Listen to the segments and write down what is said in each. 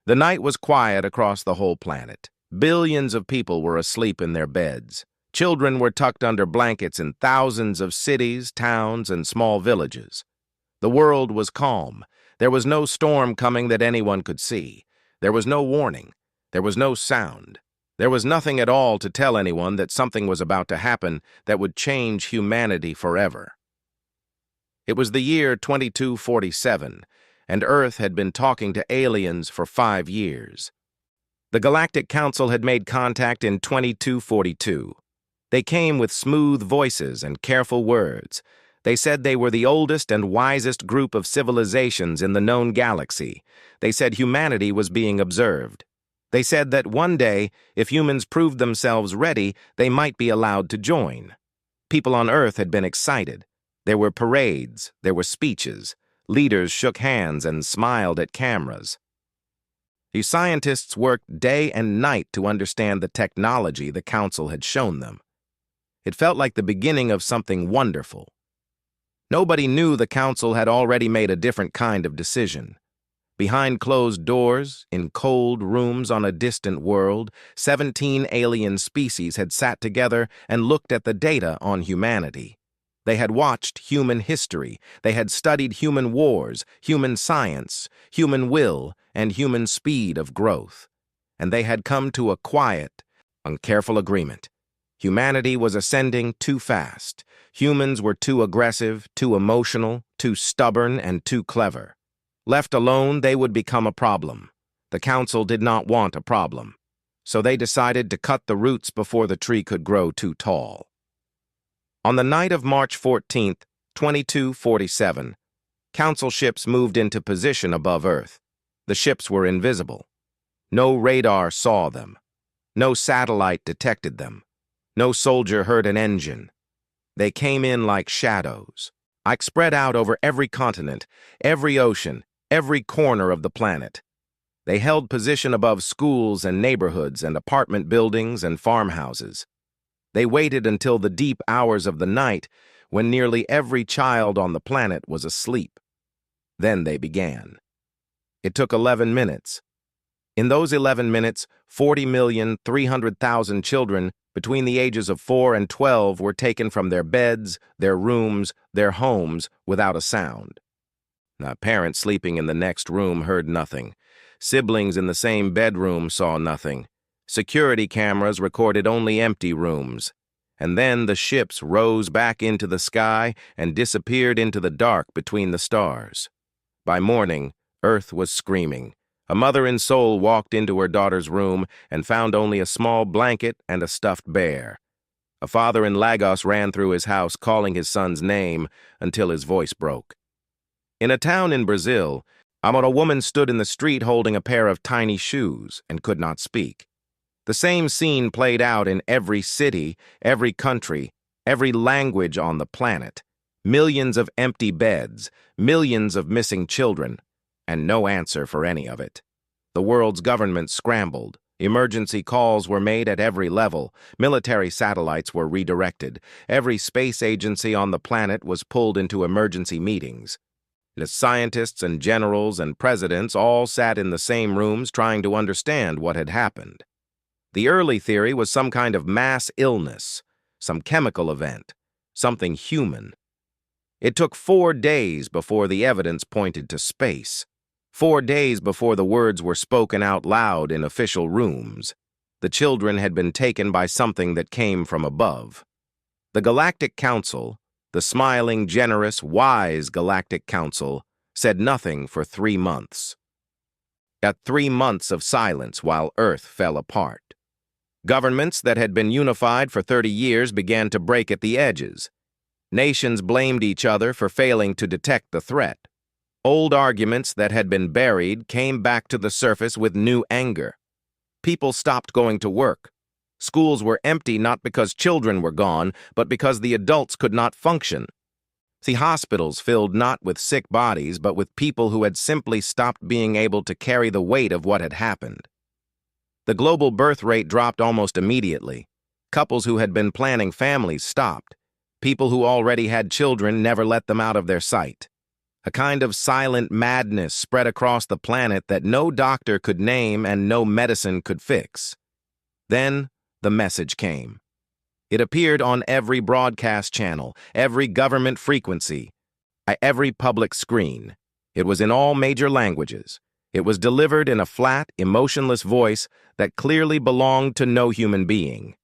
The night was quiet across the whole planet. Billions of people were asleep in their beds. Children were tucked under blankets in thousands of cities, towns, and small villages. The world was calm. There was no storm coming that anyone could see. There was no warning. There was no sound. There was nothing at all to tell anyone that something was about to happen that would change humanity forever. It was the year 2247, and Earth had been talking to aliens for 5 years. The Galactic Council had made contact in 2242. They came with smooth voices and careful words. They said they were the oldest and wisest group of civilizations in the known galaxy. They said humanity was being observed. They said that one day, if humans proved themselves ready, they might be allowed to join. People on Earth had been excited. There were parades, there were speeches. Leaders shook hands and smiled at cameras. The scientists worked day and night to understand the technology the Council had shown them. It felt like the beginning of something wonderful. Nobody knew the Council had already made a different kind of decision. Behind closed doors, in cold rooms on a distant world, 17 alien species had sat together and looked at the data on humanity. They had watched human history. They had studied human wars, human science, human will, and human speed of growth. And they had come to a quiet and careful agreement. Humanity was ascending too fast. Humans were too aggressive, too emotional, too stubborn, and too clever. Left alone, they would become a problem. The Council did not want a problem. So they decided to cut the roots before the tree could grow too tall. On the night of March 14th, 2247, Council ships moved into position above Earth. The ships were invisible. No radar saw them. No satellite detected them. No soldier heard an engine. They came in like shadows. Spread out over every continent, every ocean, every corner of the planet. They held position above schools and neighborhoods and apartment buildings and farmhouses. They waited until the deep hours of the night when nearly every child on the planet was asleep. Then they began. It took 11 minutes. In those 11 minutes, 40,300,000 children between the ages of 4 and 12 were taken from their beds, their rooms, their homes without a sound. A parent sleeping in the next room heard nothing. Siblings in the same bedroom saw nothing. Security cameras recorded only empty rooms. And then the ships rose back into the sky and disappeared into the dark between the stars. By morning, Earth was screaming. A mother and soul walked into her daughter's room and found only a small blanket and a stuffed bear. A father in Lagos ran through his house calling his son's name until his voice broke. In a town in Brazil, a woman stood in the street holding a pair of tiny shoes and could not speak. The same scene played out in every city, every country, every language on the planet. Millions of empty beds, millions of missing children, and no answer for any of it. The world's government scrambled. Emergency calls were made at every level. Military satellites were redirected. Every space agency on the planet was pulled into emergency meetings. The scientists and generals and presidents all sat in the same rooms trying to understand what had happened. The early theory was some kind of mass illness, some chemical event, something human. It took 4 days before the evidence pointed to space. 4 days before the words were spoken out loud in official rooms. The children had been taken by something that came from above. The Galactic Council, the smiling, generous, wise Galactic Council, said nothing for 3 months. At 3 months of silence while Earth fell apart. Governments that had been unified for 30 years began to break at the edges. Nations blamed each other for failing to detect the threat. Old arguments that had been buried came back to the surface with new anger. People stopped going to work. Schools were empty not because children were gone, but because the adults could not function. The hospitals filled not with sick bodies, but with people who had simply stopped being able to carry the weight of what had happened. The global birth rate dropped almost immediately. Couples who had been planning families stopped. People who already had children never let them out of their sight. A kind of silent madness spread across the planet that no doctor could name and no medicine could fix. Then the message came. It appeared on every broadcast channel, every government frequency, every public screen. It was in all major languages. It was delivered in a flat, emotionless voice that clearly belonged to no human being.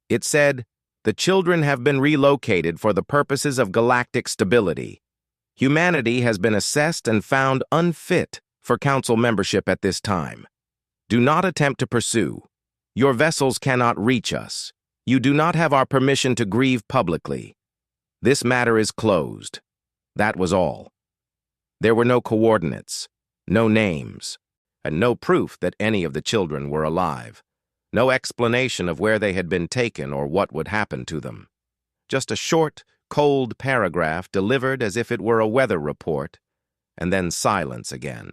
It said, "The children have been relocated for the purposes of galactic stability. Humanity has been assessed and found unfit for council membership at this time. Do not attempt to pursue. Your vessels cannot reach us. You do not have our permission to grieve publicly. This matter is closed." That was all. There were no coordinates, no names, and no proof that any of the children were alive. No explanation of where they had been taken or what would happen to them. Just a short, cold paragraph delivered as if it were a weather report, and then silence again.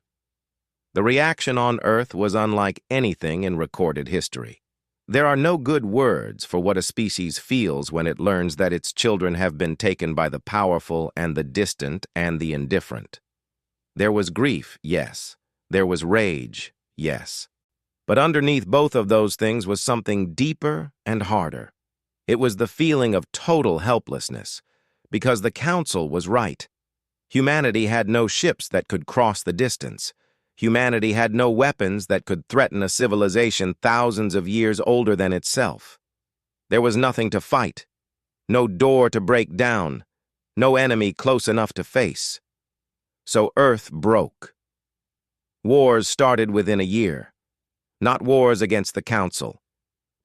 The reaction on Earth was unlike anything in recorded history. There are no good words for what a species feels when it learns that its children have been taken by the powerful and the distant and the indifferent. There was grief, yes. There was rage, yes. But underneath both of those things was something deeper and harder. It was the feeling of total helplessness, because the Council was right. Humanity had no ships that could cross the distance. Humanity had no weapons that could threaten a civilization thousands of years older than itself. There was nothing to fight, no door to break down, no enemy close enough to face. So Earth broke. Wars started within a year. Not wars against the Council,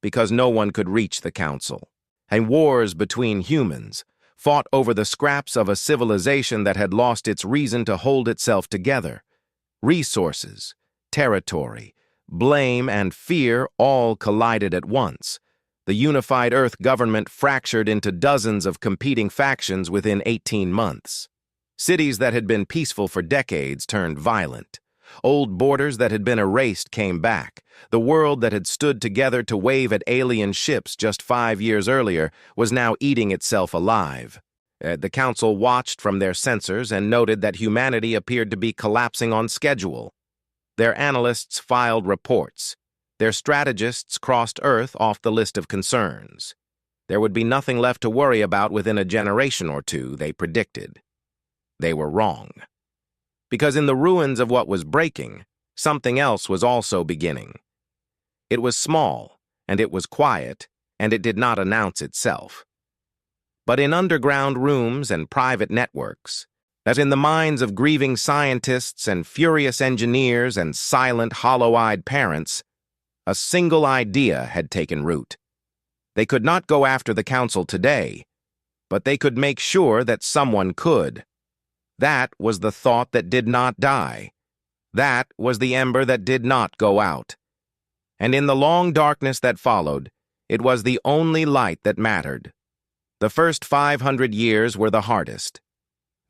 because no one could reach the Council, and wars between humans, fought over the scraps of a civilization that had lost its reason to hold itself together. Resources, territory, blame, and fear all collided at once. The unified Earth government fractured into dozens of competing factions within 18 months. Cities that had been peaceful for decades turned violent. Old borders that had been erased came back. The world that had stood together to wave at alien ships just 5 years earlier was now eating itself alive. The Council watched from their sensors and noted that humanity appeared to be collapsing on schedule. Their analysts filed reports. Their strategists crossed Earth off the list of concerns. There would be nothing left to worry about within a generation or two, they predicted. They were wrong. Because in the ruins of what was breaking, something else was also beginning. It was small, and it was quiet, and it did not announce itself. But in underground rooms and private networks, as in the minds of grieving scientists and furious engineers and silent, hollow-eyed parents, a single idea had taken root. They could not go after the Council today, but they could make sure that someone could. That was the thought that did not die. That was the ember that did not go out. And in the long darkness that followed, it was the only light that mattered. The first 500 years were the hardest.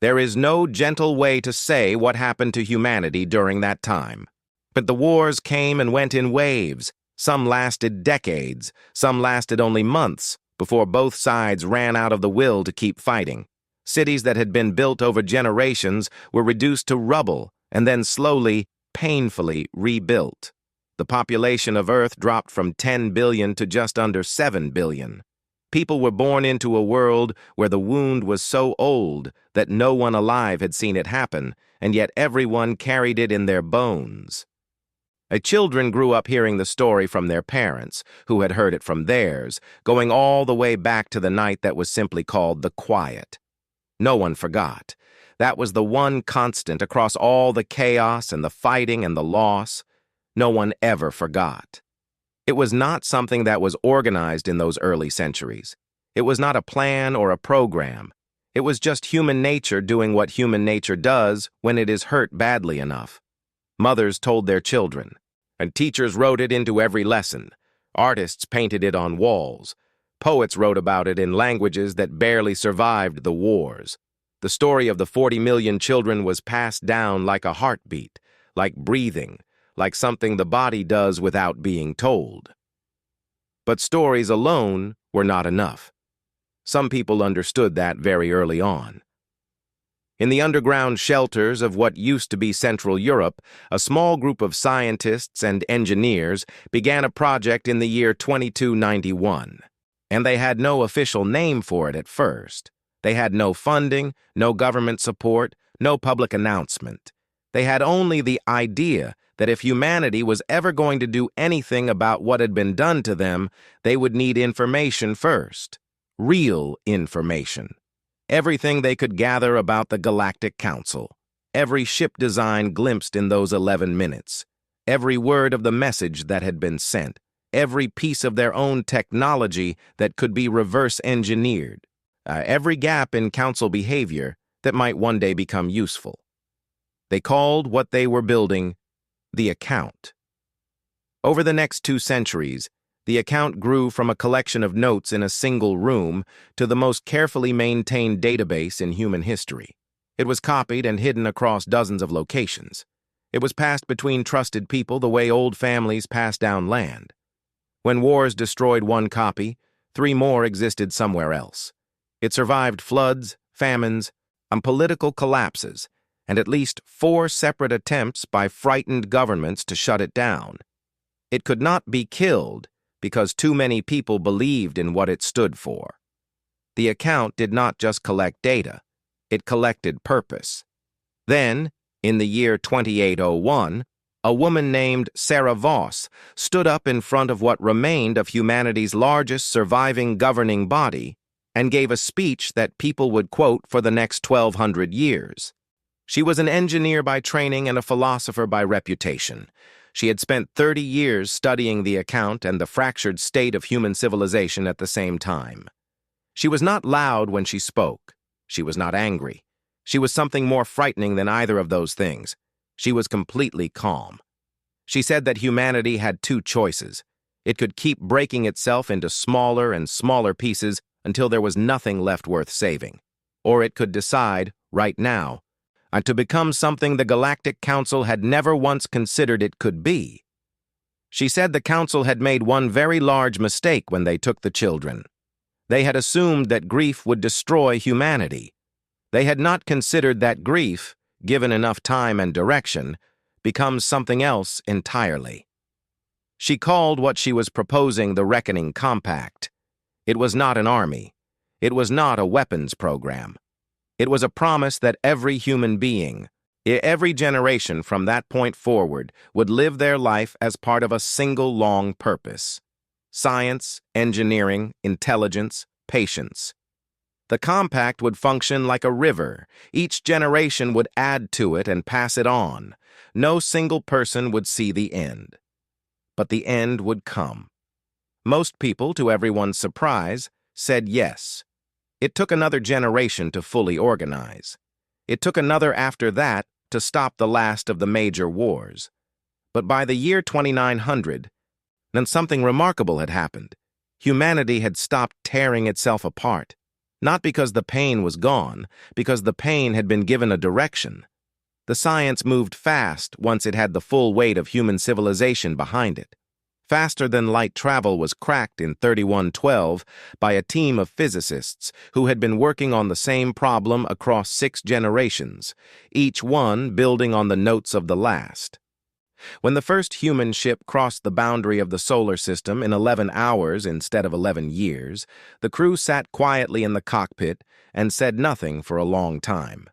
There is no gentle way to say what happened to humanity during that time. But the wars came and went in waves. Some lasted decades, some lasted only months, before both sides ran out of the will to keep fighting. Cities that had been built over generations were reduced to rubble and then slowly, painfully rebuilt. The population of Earth dropped from 10 billion to just under 7 billion. People were born into a world where the wound was so old that no one alive had seen it happen, and yet everyone carried it in their bones. Children grew up hearing the story from their parents, who had heard it from theirs, going all the way back to the night that was simply called the Quiet. No one forgot. That was the one constant across all the chaos and the fighting and the loss. No one ever forgot. It was not something that was organized in those early centuries. It was not a plan or a program. It was just human nature doing what human nature does when it is hurt badly enough. Mothers told their children, and teachers wrote it into every lesson. Artists painted it on walls. Poets wrote about it in languages that barely survived the wars. The story of the 40 million children was passed down like a heartbeat, like breathing, like something the body does without being told. But stories alone were not enough. Some people understood that very early on. In the underground shelters of what used to be Central Europe, a small group of scientists and engineers began a project in the year 2291. And they had no official name for it at first. They had no funding, no government support, no public announcement. They had only the idea that if humanity was ever going to do anything about what had been done to them, they would need information first. Real information. Everything they could gather about the Galactic Council. Every ship design glimpsed in those 11 minutes. Every word of the message that had been sent. Every piece of their own technology that could be reverse-engineered. Every gap in Council behavior that might one day become useful. They called what they were building the account. Over the next 2 centuries, the account grew from a collection of notes in a single room to the most carefully maintained database in human history. It was copied and hidden across dozens of locations. It was passed between trusted people the way old families pass down land. When wars destroyed one copy, 3 more existed somewhere else. It survived floods, famines, and political collapses, and at least 4 separate attempts by frightened governments to shut it down. It could not be killed because too many people believed in what it stood for. The account did not just collect data, it collected purpose. Then, in the year 2801, a woman named Sarah Voss stood up in front of what remained of humanity's largest surviving governing body and gave a speech that people would quote for the next 1,200 years. She was an engineer by training and a philosopher by reputation. She had spent 30 years studying the account and the fractured state of human civilization at the same time. She was not loud when she spoke. She was not angry. She was something more frightening than either of those things. She was completely calm. She said that humanity had 2 choices. It could keep breaking itself into smaller and smaller pieces until there was nothing left worth saving. Or it could decide, right now, to become something the Galactic Council had never once considered it could be. She said the Council had made one very large mistake when they took the children. They had assumed that grief would destroy humanity. They had not considered that grief, given enough time and direction, becomes something else entirely. She called what she was proposing the Reckoning Compact. It was not an army. It was not a weapons program. It was a promise that every human being, every generation from that point forward, would live their life as part of a single long purpose. Science, engineering, intelligence, patience. The compact would function like a river. Each generation would add to it and pass it on. No single person would see the end. But the end would come. Most people, to everyone's surprise, said yes. It took another generation to fully organize. It took another after that to stop the last of the major wars. But by the year 2900, then something remarkable had happened. Humanity had stopped tearing itself apart. Not because the pain was gone, because the pain had been given a direction. The science moved fast once it had the full weight of human civilization behind it. Faster than light travel was cracked in 3112 by a team of physicists who had been working on the same problem across 6 generations, each one building on the notes of the last. When the first human ship crossed the boundary of the solar system in 11 hours instead of 11 years, the crew sat quietly in the cockpit and said nothing for a long time.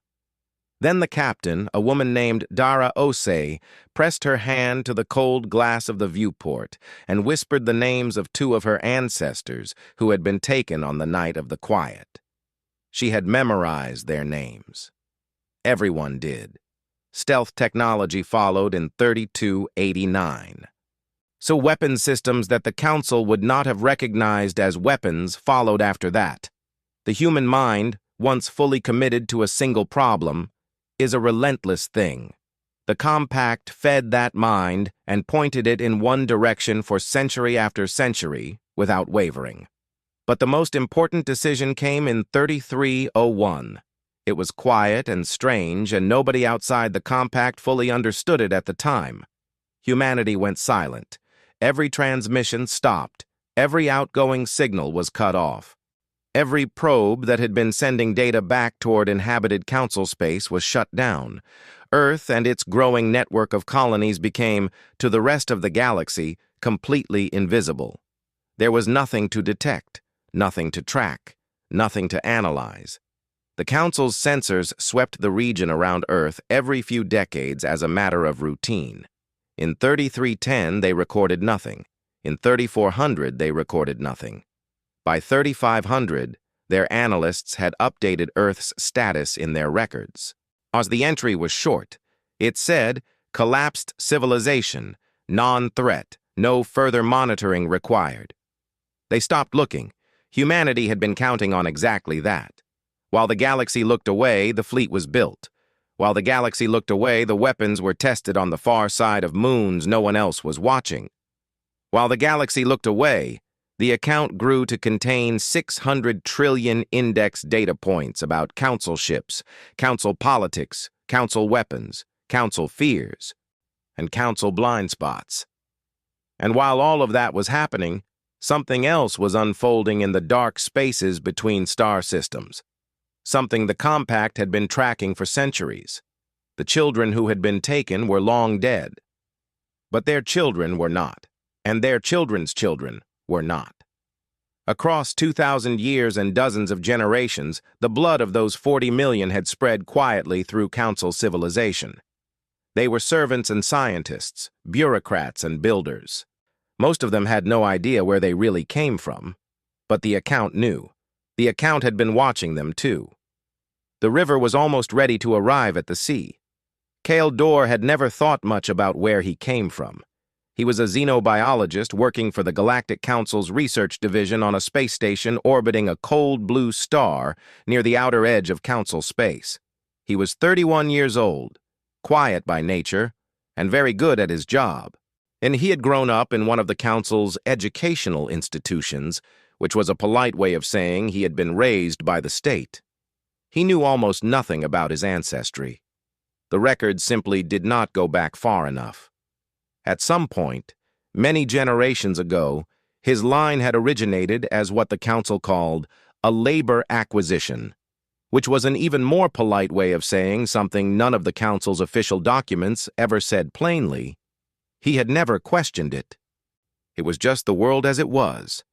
Then the captain, a woman named Dara Osei, pressed her hand to the cold glass of the viewport and whispered the names of 2 of her ancestors who had been taken on the night of the quiet. She had memorized their names. Everyone did. Stealth technology followed in 3289. So weapon systems that the Council would not have recognized as weapons followed after that. The human mind, once fully committed to a single problem, is a relentless thing. The compact fed that mind and pointed it in one direction for century after century without wavering. But the most important decision came in 3301. It was quiet and strange, and nobody outside the compact fully understood it at the time. Humanity went silent. Every transmission stopped. Every outgoing signal was cut off. Every probe that had been sending data back toward inhabited council space was shut down. Earth and its growing network of colonies became, to the rest of the galaxy, completely invisible. There was nothing to detect, nothing to track, nothing to analyze. The Council's sensors swept the region around Earth every few decades as a matter of routine. In 3310, they recorded nothing. In 3400, they recorded nothing. By 3500, their analysts had updated Earth's status in their records. As the entry was short, it said, "Collapsed civilization, non-threat, no further monitoring required." They stopped looking. Humanity had been counting on exactly that. While the galaxy looked away, the fleet was built. While the galaxy looked away, the weapons were tested on the far side of moons no one else was watching. While the galaxy looked away, the account grew to contain 600 trillion index data points about council ships, council politics, council weapons, council fears, and council blind spots. And while all of that was happening, something else was unfolding in the dark spaces between star systems. Something the Compact had been tracking for centuries. The children who had been taken were long dead. But their children were not, and their children's children were not. Across 2,000 years and dozens of generations, the blood of those 40 million had spread quietly through council civilization. They were servants and scientists, bureaucrats and builders. Most of them had no idea where they really came from, but the account knew. The account had been watching them, too. The river was almost ready to arrive at the sea. Cale Dor had never thought much about where he came from. He was a xenobiologist working for the Galactic Council's research division on a space station orbiting a cold blue star near the outer edge of Council space. He was 31 years old, quiet by nature, and very good at his job. And he had grown up in one of the Council's educational institutions, which was a polite way of saying he had been raised by the state. He knew almost nothing about his ancestry. The records simply did not go back far enough. At some point, many generations ago, his line had originated as what the Council called a labor acquisition, which was an even more polite way of saying something none of the Council's official documents ever said plainly. He had never questioned it. It was just the world as it was.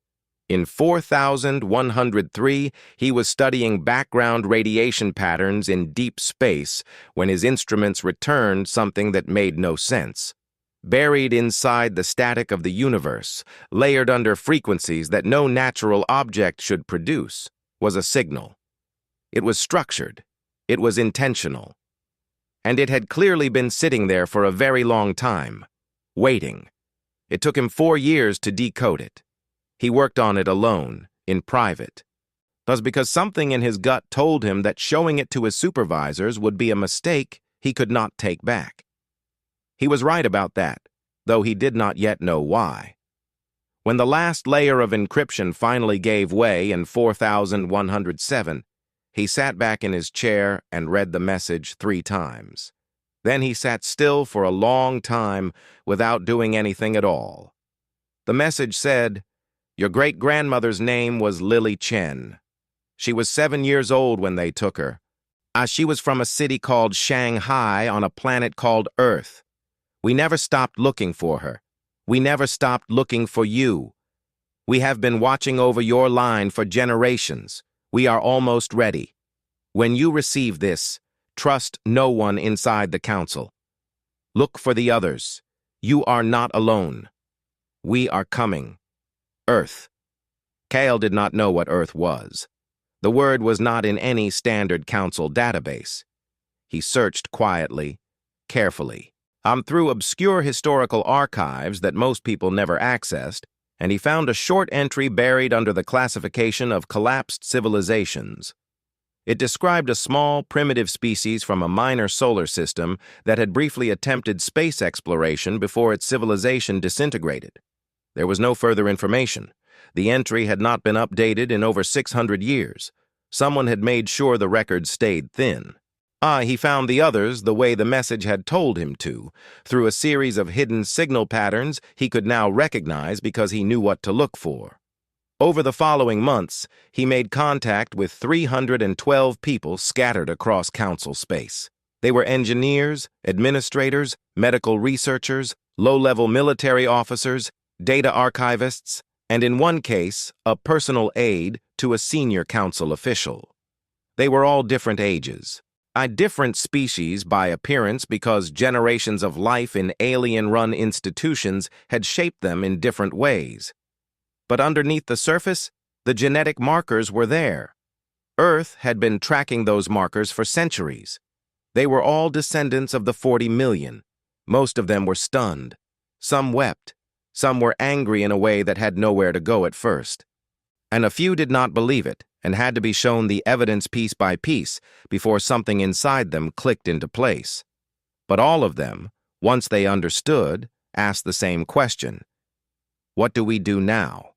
In 4103, he was studying background radiation patterns in deep space when his instruments returned something that made no sense. Buried inside the static of the universe, layered under frequencies that no natural object should produce, was a signal. It was structured. It was intentional. And it had clearly been sitting there for a very long time, waiting. It took him 4 years to decode it. He worked on it alone, in private. Thus, because something in his gut told him that showing it to his supervisors would be a mistake he could not take back. He was right about that, though he did not yet know why. When the last layer of encryption finally gave way in 4107, he sat back in his chair and read the message 3 times. Then he sat still for a long time without doing anything at all. The message said, "Your great-grandmother's name was Lily Chen. She was 7 years old when they took her. She was from a city called Shanghai on a planet called Earth. We never stopped looking for her. We never stopped looking for you. We have been watching over your line for generations. We are almost ready. When you receive this, trust no one inside the Council. Look for the others. You are not alone. We are coming. Earth." Cale did not know what Earth was. The word was not in any standard Council database. He searched quietly, carefully. Through obscure historical archives that most people never accessed, and he found a short entry buried under the classification of collapsed civilizations. It described a small, primitive species from a minor solar system that had briefly attempted space exploration before its civilization disintegrated. There was no further information. The entry had not been updated in over 600 years. Someone had made sure the records stayed thin. He found the others the way the message had told him to, through a series of hidden signal patterns he could now recognize because he knew what to look for. Over the following months, he made contact with 312 people scattered across Council space. They were engineers, administrators, medical researchers, low-level military officers, data archivists, and in one case, a personal aide to a senior council official. They were all different ages, a different species by appearance because generations of life in alien-run institutions had shaped them in different ways. But underneath the surface, the genetic markers were there. Earth had been tracking those markers for centuries. They were all descendants of the 40 million. Most of them were stunned. Some wept. Some were angry in a way that had nowhere to go at first. And a few did not believe it and had to be shown the evidence piece by piece before something inside them clicked into place. But all of them, once they understood, asked the same question. What do we do now?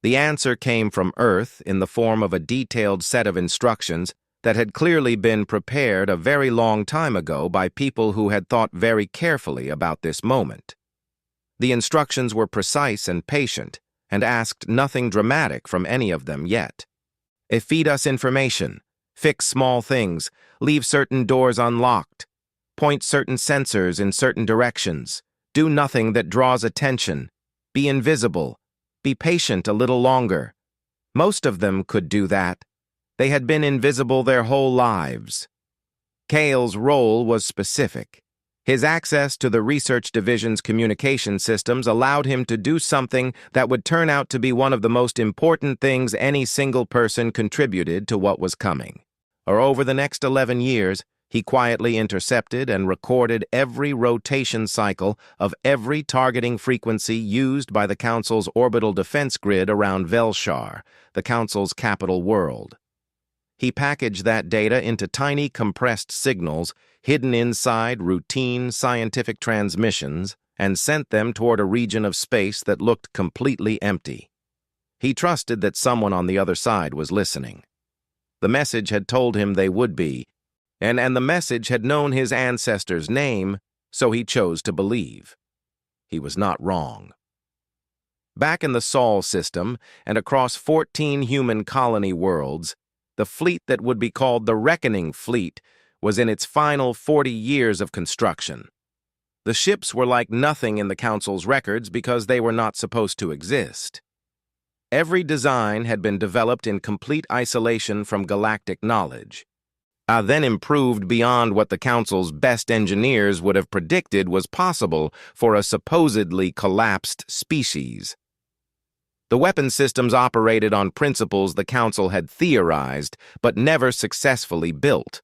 The answer came from Earth in the form of a detailed set of instructions that had clearly been prepared a very long time ago by people who had thought very carefully about this moment. The instructions were precise and patient, and asked nothing dramatic from any of them yet. Feed us information, fix small things, leave certain doors unlocked, point certain sensors in certain directions, do nothing that draws attention, be invisible, be patient a little longer. Most of them could do that. They had been invisible their whole lives. Kale's role was specific. His access to the research division's communication systems allowed him to do something that would turn out to be one of the most important things any single person contributed to what was coming. Over the next 11 years, he quietly intercepted and recorded every rotation cycle of every targeting frequency used by the Council's orbital defense grid around Velshar, the Council's capital world. He packaged that data into tiny compressed signals hidden inside routine scientific transmissions and sent them toward a region of space that looked completely empty. He trusted that someone on the other side was listening. The message had told him they would be, and the message had known his ancestor's name, so he chose to believe. He was not wrong. Back in the Sol system and across 14 human colony worlds, the fleet that would be called the Reckoning Fleet was in its final 40 years of construction. The ships were like nothing in the Council's records because they were not supposed to exist. Every design had been developed in complete isolation from galactic knowledge, then improved beyond what the Council's best engineers would have predicted was possible for a supposedly collapsed species. The weapon systems operated on principles the Council had theorized but never successfully built.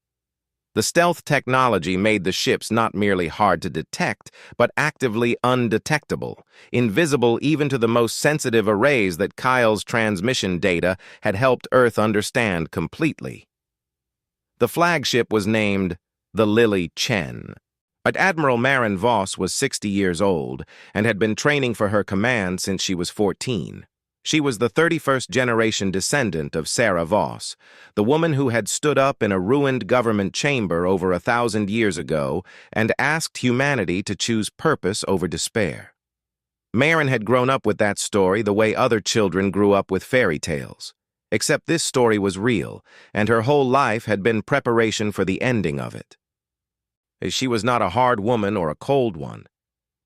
The stealth technology made the ships not merely hard to detect, but actively undetectable, invisible even to the most sensitive arrays that Kyle's transmission data had helped Earth understand completely. The flagship was named the Lily Chen. But Admiral Marin Voss was 60 years old and had been training for her command since she was 14. She was the 31st generation descendant of Sarah Voss, the woman who had stood up in a ruined government chamber over 1,000 years ago and asked humanity to choose purpose over despair. Marin had grown up with that story the way other children grew up with fairy tales, except this story was real, and her whole life had been preparation for the ending of it. She was not a hard woman or a cold one.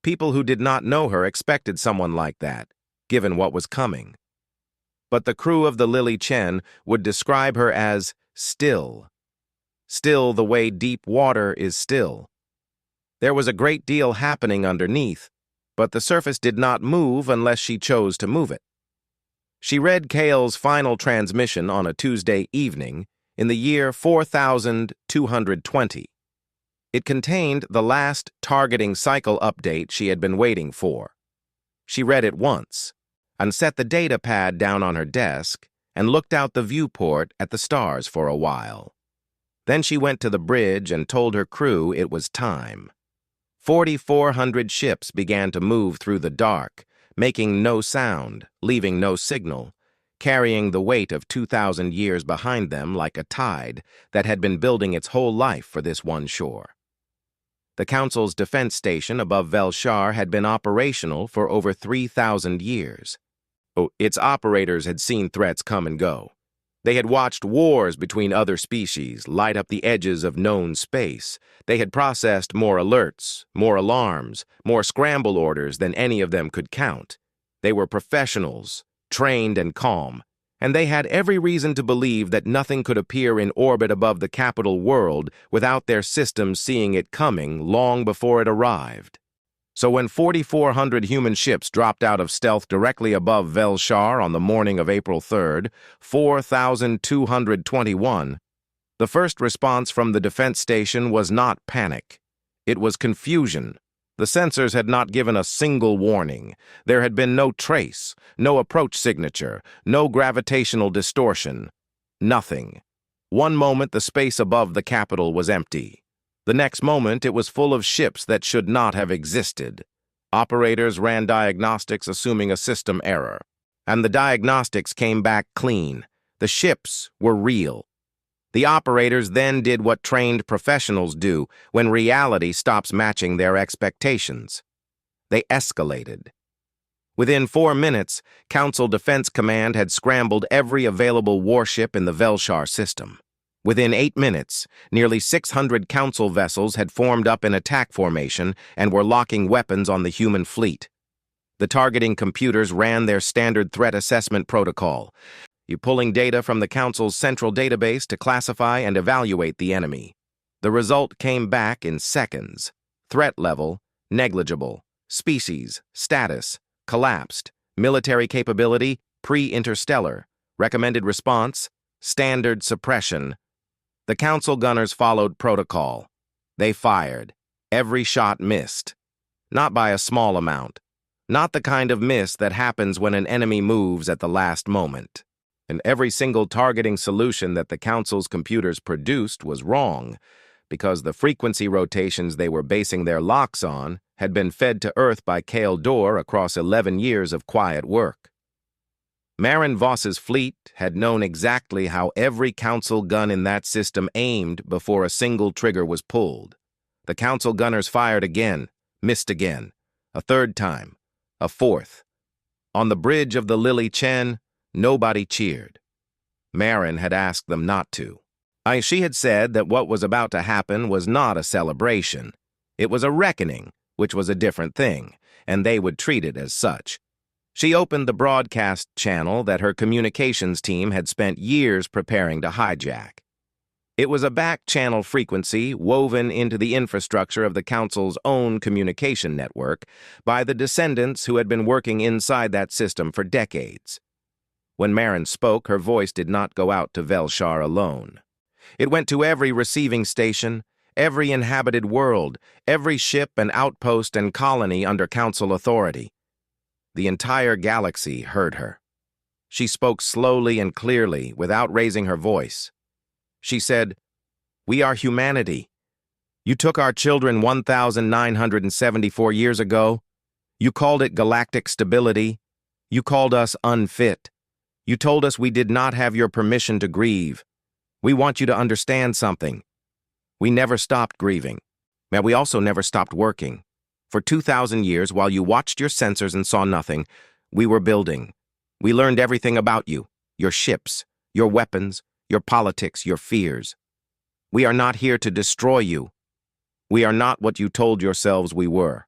People who did not know her expected someone like that, given what was coming. But the crew of the Lily Chen would describe her as still. Still the way deep water is still. There was a great deal happening underneath, but the surface did not move unless she chose to move it. She read Kale's final transmission on a Tuesday evening in the year 4220. It contained the last targeting cycle update she had been waiting for. She read it once, and set the data pad down on her desk and looked out the viewport at the stars for a while. Then she went to the bridge and told her crew it was time. 4,400 ships began to move through the dark, making no sound, leaving no signal, carrying the weight of 2,000 years behind them like a tide that had been building its whole life for this one shore. The Council's defense station above Velshar had been operational for over 3,000 years. Its operators had seen threats come and go. They had watched wars between other species light up the edges of known space. They had processed more alerts, more alarms, more scramble orders than any of them could count. They were professionals, trained and calm, and they had every reason to believe that nothing could appear in orbit above the capital world without their systems seeing it coming long before it arrived. So when 4,400 human ships dropped out of stealth directly above Velshar on the morning of April 3rd, 4,221, the first response from the defense station was not panic. It was confusion. The sensors had not given a single warning. There had been no trace, no approach signature, no gravitational distortion. Nothing. One moment the space above the capital was empty. The next moment it was full of ships that should not have existed. Operators ran diagnostics assuming a system error. And the diagnostics came back clean. The ships were real. The operators then did what trained professionals do when reality stops matching their expectations. They escalated. Within 4 minutes, Council Defense Command had scrambled every available warship in the Velshar system. Within 8 minutes, nearly 600 Council vessels had formed up in attack formation and were locking weapons on the human fleet. The targeting computers ran their standard threat assessment protocol, pulling data from the Council's central database to classify and evaluate the enemy. The result came back in seconds. Threat level, negligible. Species, status, collapsed. Military capability, pre-interstellar. Recommended response, standard suppression. The Council gunners followed protocol. They fired. Every shot missed. Not by a small amount. Not the kind of miss that happens when an enemy moves at the last moment. And every single targeting solution that the Council's computers produced was wrong, because the frequency rotations they were basing their locks on had been fed to Earth by Kale Dor across 11 years of quiet work. Marin Voss's fleet had known exactly how every Council gun in that system aimed before a single trigger was pulled. The Council gunners fired again, missed again, a third time, a fourth. On the bridge of the Lily Chen, nobody cheered. Marin had asked them not to. She had said that what was about to happen was not a celebration. It was a reckoning, which was a different thing, and they would treat it as such. She opened the broadcast channel that her communications team had spent years preparing to hijack. It was a back-channel frequency woven into the infrastructure of the Council's own communication network by the descendants who had been working inside that system for decades. When Marin spoke, her voice did not go out to Velshar alone. It went to every receiving station, every inhabited world, every ship and outpost and colony under Council authority. The entire galaxy heard her. She spoke slowly and clearly, without raising her voice. She said, "We are humanity. You took our children 1,974 years ago. You called it galactic stability. You called us unfit. You told us we did not have your permission to grieve. We want you to understand something. We never stopped grieving. And we also never stopped working. For 2,000 years, while you watched your sensors and saw nothing, we were building. We learned everything about you, your ships, your weapons, your politics, your fears. We are not here to destroy you. We are not what you told yourselves we were.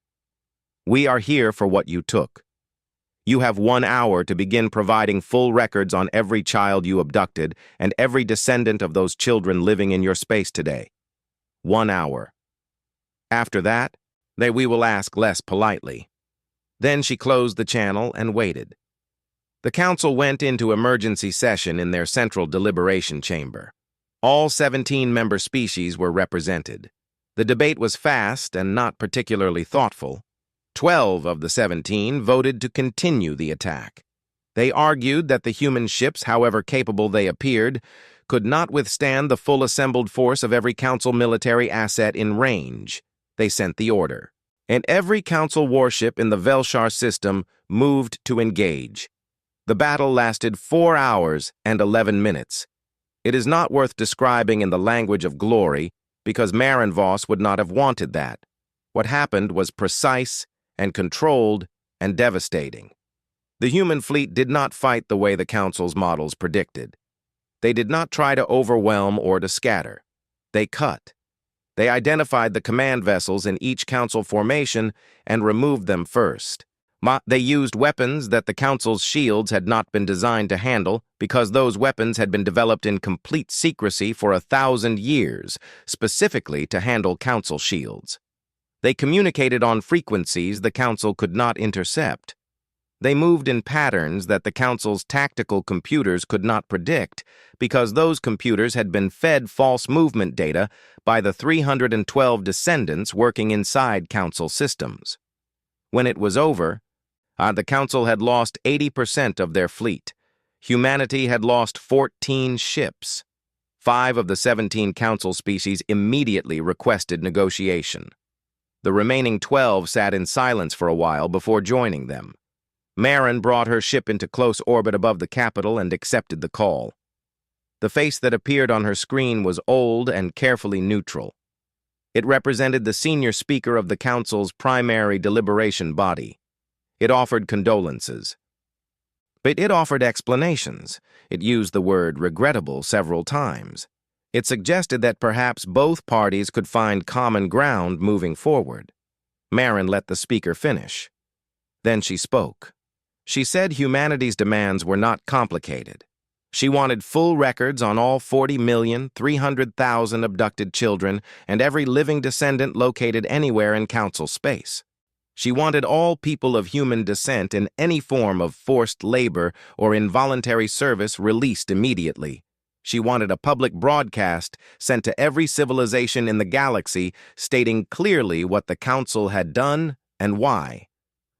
We are here for what you took. You have 1 hour to begin providing full records on every child you abducted and every descendant of those children living in your space today. 1 hour. After that, we will ask less politely." Then she closed the channel and waited. The Council went into emergency session in their central deliberation chamber. All 17 member species were represented. The debate was fast and not particularly thoughtful. 12 of the 17 voted to continue the attack. They argued that the human ships, however capable they appeared, could not withstand the full assembled force of every Council military asset in range. They sent the order, and every Council warship in the Velshar system moved to engage. The battle lasted 4 hours and 11 minutes. It is not worth describing in the language of glory, because Marin Voss would not have wanted that. What happened was precise and controlled and devastating. The human fleet did not fight the way the Council's models predicted. They did not try to overwhelm or to scatter. They cut. They identified the command vessels in each Council formation and removed them first. They used weapons that the Council's shields had not been designed to handle because those weapons had been developed in complete secrecy for 1,000 years, specifically to handle Council shields. They communicated on frequencies the Council could not intercept. They moved in patterns that the Council's tactical computers could not predict because those computers had been fed false movement data by the 312 descendants working inside Council systems. When it was over, the Council had lost 80% of their fleet. Humanity had lost 14 ships. 5 of the 17 Council species immediately requested negotiation. The remaining 12 sat in silence for a while before joining them. Marin brought her ship into close orbit above the capital and accepted the call. The face that appeared on her screen was old and carefully neutral. It represented the senior speaker of the Council's primary deliberation body. It offered condolences. But it offered explanations. It used the word regrettable several times. It suggested that perhaps both parties could find common ground moving forward. Marin let the speaker finish. Then she spoke. She said humanity's demands were not complicated. She wanted full records on all 40,300,000 abducted children and every living descendant located anywhere in Council space. She wanted all people of human descent in any form of forced labor or involuntary service released immediately. She wanted a public broadcast sent to every civilization in the galaxy stating clearly what the Council had done and why.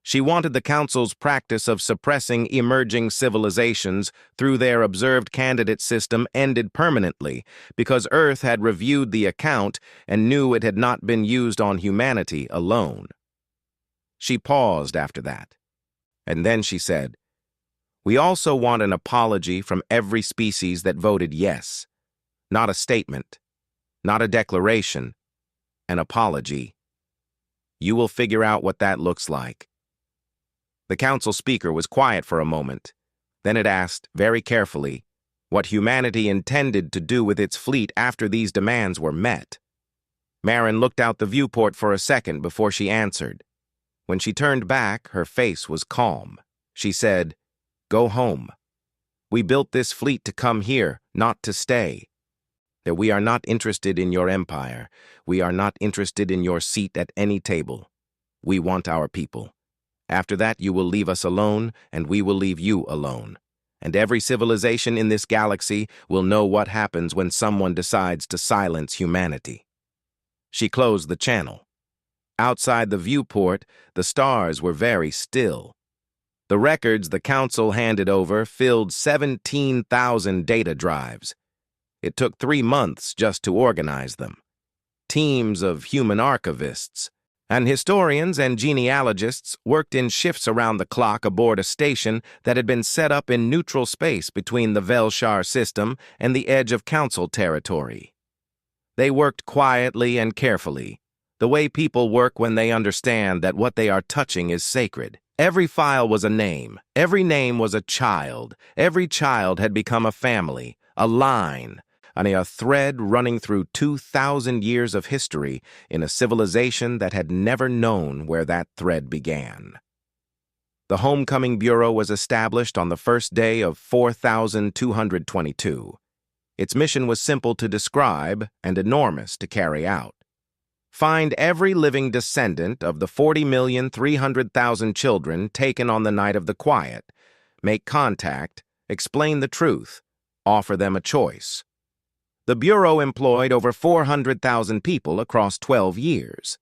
She wanted the Council's practice of suppressing emerging civilizations through their observed candidate system ended permanently because Earth had reviewed the account and knew it had not been used on humanity alone. She paused after that, and then she said, "We also want an apology from every species that voted yes. Not a statement, not a declaration, an apology. You will figure out what that looks like." The Council speaker was quiet for a moment. Then it asked, very carefully, what humanity intended to do with its fleet after these demands were met. Marin looked out the viewport for a second before she answered. When she turned back, her face was calm. She said, "Go home. We built this fleet to come here, not to stay. That we are not interested in your empire. We are not interested in your seat at any table. We want our people. After that, you will leave us alone, and we will leave you alone. And every civilization in this galaxy will know what happens when someone decides to silence humanity." She closed the channel. Outside the viewport, the stars were very still. The records the Council handed over filled 17,000 data drives. It took 3 months just to organize them. Teams of human archivists and historians and genealogists worked in shifts around the clock aboard a station that had been set up in neutral space between the Velshar system and the edge of Council territory. They worked quietly and carefully, the way people work when they understand that what they are touching is sacred. Every file was a name. Every name was a child. Every child had become a family, a line, and a thread running through 2,000 years of history in a civilization that had never known where that thread began. The Homecoming Bureau was established on the first day of 4222. Its mission was simple to describe and enormous to carry out. Find every living descendant of the 40,300,000 children taken on the night of the quiet, make contact, explain the truth, offer them a choice. The Bureau employed over 400,000 people across 12 years.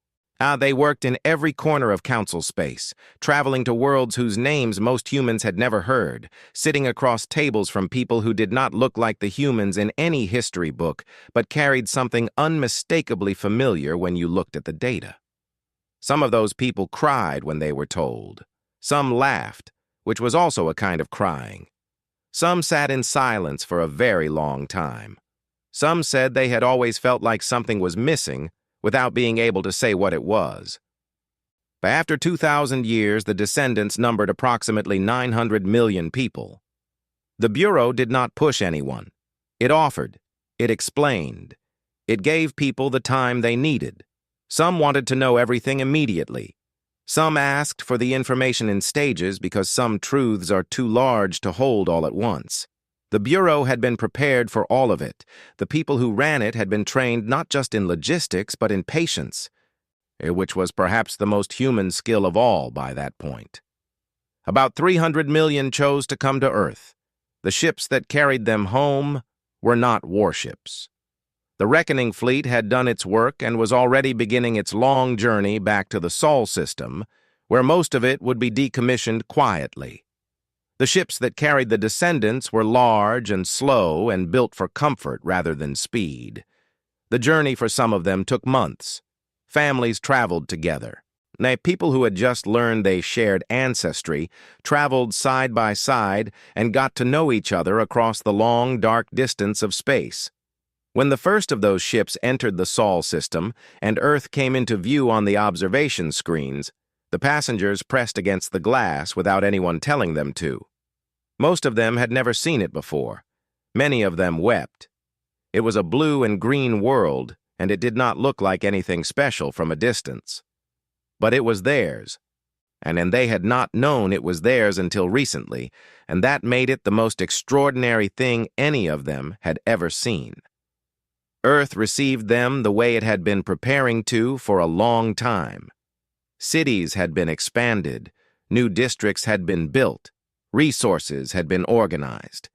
They worked in every corner of Council space, traveling to worlds whose names most humans had never heard, sitting across tables from people who did not look like the humans in any history book, but carried something unmistakably familiar when you looked at the data. Some of those people cried when they were told. Some laughed, which was also a kind of crying. Some sat in silence for a very long time. Some said they had always felt like something was missing without being able to say what it was. But after 2,000 years, the descendants numbered approximately 900 million people. The Bureau did not push anyone. It offered. It explained. It gave people the time they needed. Some wanted to know everything immediately. Some asked for the information in stages because some truths are too large to hold all at once. The Bureau had been prepared for all of it. The people who ran it had been trained not just in logistics but in patience, which was perhaps the most human skill of all by that point. About 300 million chose to come to Earth. The ships that carried them home were not warships. The Reckoning Fleet had done its work and was already beginning its long journey back to the Sol system, where most of it would be decommissioned quietly. The ships that carried the descendants were large and slow and built for comfort rather than speed. The journey for some of them took months. Families traveled together. People who had just learned they shared ancestry traveled side by side and got to know each other across the long, dark distance of space. When the first of those ships entered the Sol system and Earth came into view on the observation screens, the passengers pressed against the glass without anyone telling them to. Most of them had never seen it before. Many of them wept. It was a blue and green world, and it did not look like anything special from a distance. But it was theirs, and they had not known it was theirs until recently, and that made it the most extraordinary thing any of them had ever seen. Earth received them the way it had been preparing to for a long time. Cities had been expanded, new districts had been built, resources had been organized.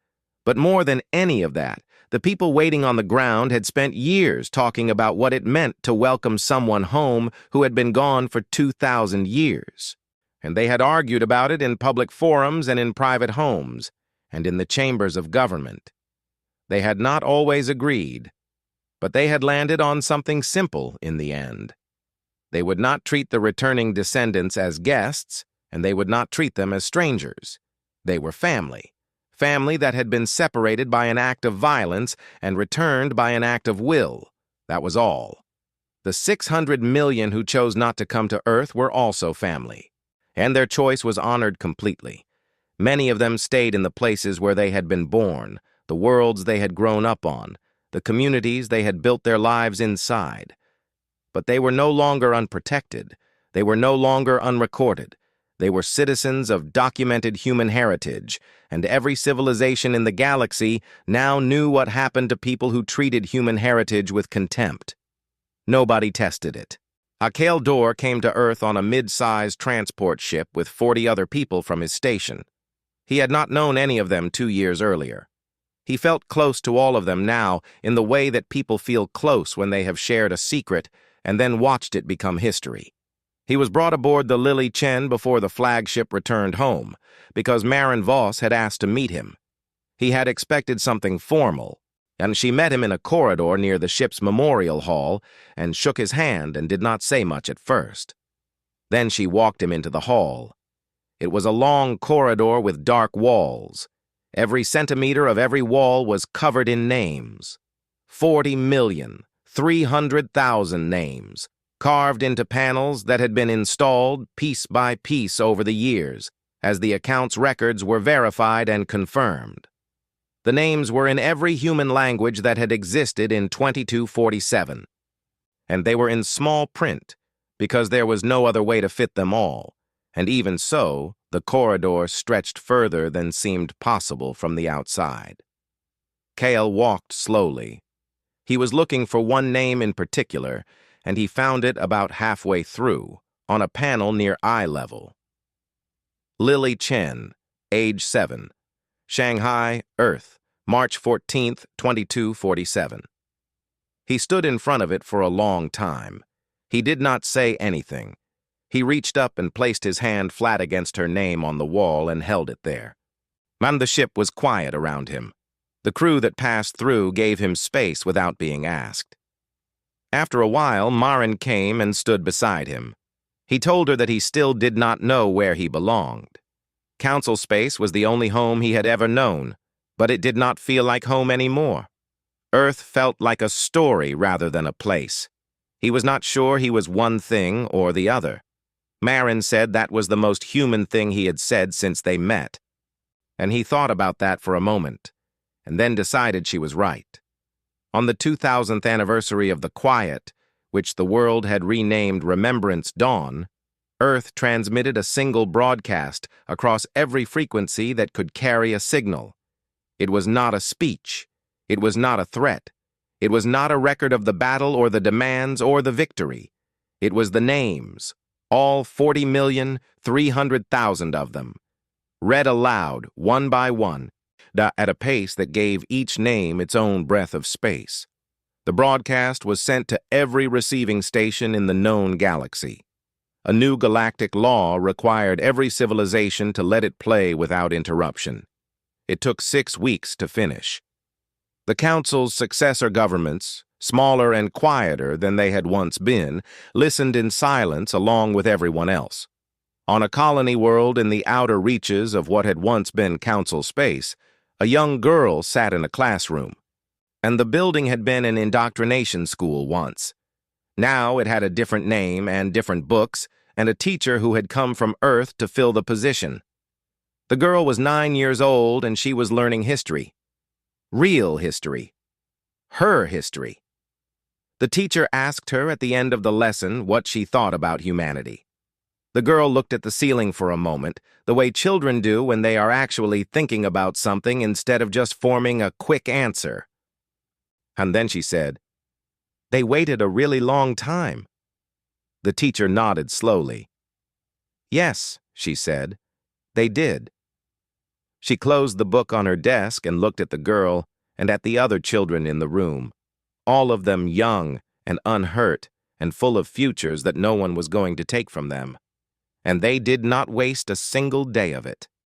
But more than any of that, the people waiting on the ground had spent years talking about what it meant to welcome someone home who had been gone for 2,000 years. And they had argued about it in public forums and in private homes, and in the chambers of government. They had not always agreed, but they had landed on something simple in the end. They would not treat the returning descendants as guests, and they would not treat them as strangers. They were family. Family that had been separated by an act of violence and returned by an act of will. That was all. The 600 million who chose not to come to Earth were also family, and their choice was honored completely. Many of them stayed in the places where they had been born, the worlds they had grown up on, the communities they had built their lives inside. But they were no longer unprotected. They were no longer unrecorded. They were citizens of documented human heritage, and every civilization in the galaxy now knew what happened to people who treated human heritage with contempt. Nobody tested it. Akale Dor came to Earth on a mid-sized transport ship with 40 other people from his station. He had not known any of them 2 years earlier. He felt close to all of them now in the way that people feel close when they have shared a secret and then watched it become history. He was brought aboard the Lily Chen before the flagship returned home, because Marin Voss had asked to meet him. He had expected something formal, and she met him in a corridor near the ship's memorial hall and shook his hand and did not say much at first. Then she walked him into the hall. It was a long corridor with dark walls. Every centimeter of every wall was covered in names. 40,300,000 names, carved into panels that had been installed piece by piece over the years, as the account's records were verified and confirmed. The names were in every human language that had existed in 2247. And they were in small print, because there was no other way to fit them all, and even so, the corridor stretched further than seemed possible from the outside. Kale walked slowly. He was looking for one name in particular, and he found it about halfway through, on a panel near eye level. Lily Chen, age 7, Shanghai, Earth, March 14, 2247. He stood in front of it for a long time. He did not say anything. He reached up and placed his hand flat against her name on the wall and held it there. And the ship was quiet around him. The crew that passed through gave him space without being asked. After a while, Marin came and stood beside him. He told her that he still did not know where he belonged. Council space was the only home he had ever known, but it did not feel like home anymore. Earth felt like a story rather than a place. He was not sure he was one thing or the other. Marin said that was the most human thing he had said since they met. And he thought about that for a moment, and then decided she was right. On the 2000th anniversary of the Quiet, which the world had renamed Remembrance Dawn, Earth transmitted a single broadcast across every frequency that could carry a signal. It was not a speech. It was not a threat. It was not a record of the battle or the demands or the victory. It was the names, all 40,300,000 of them, read aloud, one by one, at a pace that gave each name its own breath of space. The broadcast was sent to every receiving station in the known galaxy. A new galactic law required every civilization to let it play without interruption. It took 6 weeks to finish. The Council's successor governments, smaller and quieter than they had once been, listened in silence along with everyone else. On a colony world in the outer reaches of what had once been Council space, a young girl sat in a classroom. And the building had been an indoctrination school once. Now it had a different name and different books, and a teacher who had come from Earth to fill the position. The girl was 9 years old, and she was learning history. Real history. Her history. The teacher asked her at the end of the lesson what she thought about humanity. The girl looked at the ceiling for a moment, the way children do when they are actually thinking about something instead of just forming a quick answer. And then she said, "They waited a really long time." The teacher nodded slowly. "Yes," she said, "they did." She closed the book on her desk and looked at the girl and at the other children in the room, all of them young and unhurt and full of futures that no one was going to take from them. And they did not waste a single day of it.